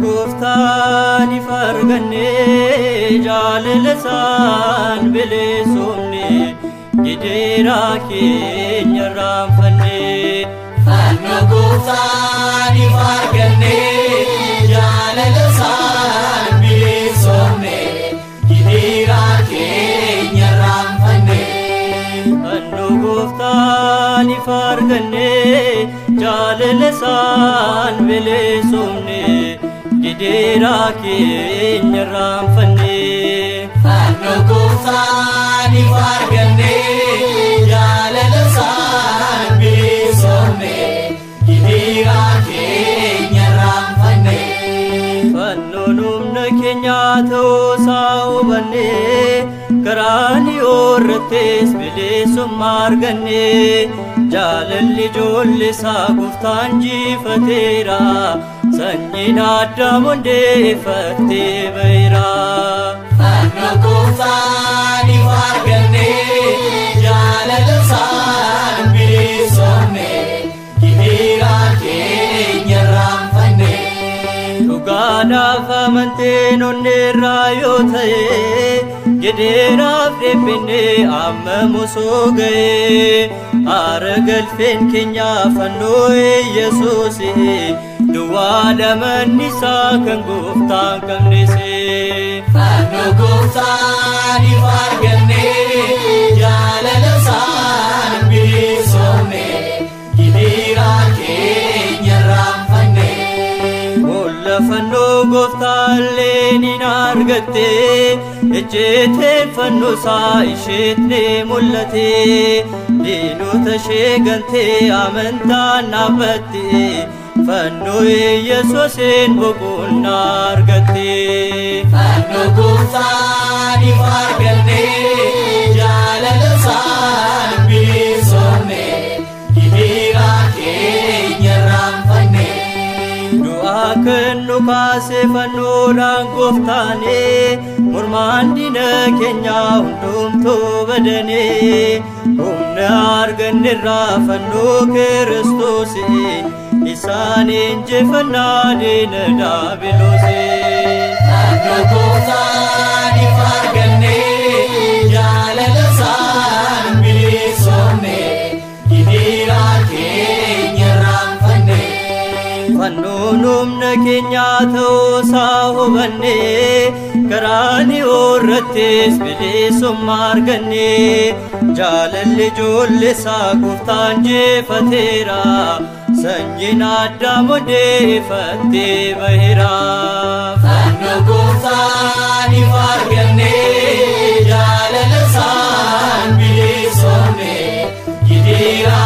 Goftani farganne jaalalasan bilisumne gidera keenya raanfanne. Fanno goftani farganne jaalalasan bilisumne gidera keenya raanfanne. Fanno goftani farganne jaalalasan bilisumne gidera keenya raanfanne. Fanno goftani farganne jaalalasan bilisumne gidera keenya raanfanne. Fannoon humna keenya ta'uusaa hubanne karaan irrattis bilisummaa arganne. Jaalalli ijoollee isaa Gooftaan injifateera sanyiin Addaam hundeeffatee ba'eera. Fanno goftani farganne jaalalasan bilisumne gidera keenya raanfanne. Dhugaadhaaf amanteen onneerraa yoo ta'e gideraaf dhiphinne amma mosoo ga'e. Aara galfeen keenya fannoo Yesuusi duwwaa lamanni isaa kan Gooftaan qabnese. Fanno goftani farganne jaalalasan bilisumne gidera keenya raanfanne. Bolla fannoo Gooftaallee ni argatte ejjeeteen fannoo isaa isheetti mul'ate. Diinota ishee gantee amantaan dhaabbatte fannoo Yesuusiin boqonnaa argatte. Fanno goftani farganne jaalalasan bilisumne gidera keenya raanfanne. Du'aa kan nu kaase fannoodhaan Gooftaane mormaan diina keenya hundumtuu badane. Humna arganneerraa fannoo Kiristoosiin isaan injifannaa diina daabiloosiin. Fanno goftani farganne jaalalasan bilisumne gidera keenya raanfanne. Fannoon humna keenya ta'uusaa hubanne karaan irrattis bilisummaa arganne. Jaalalli ijoollee isaa Gooftaan injifateera sanyiin Addaam hundeeffatee ba'eera. Fanno goftani farganne jaalalasan bilisumne gidera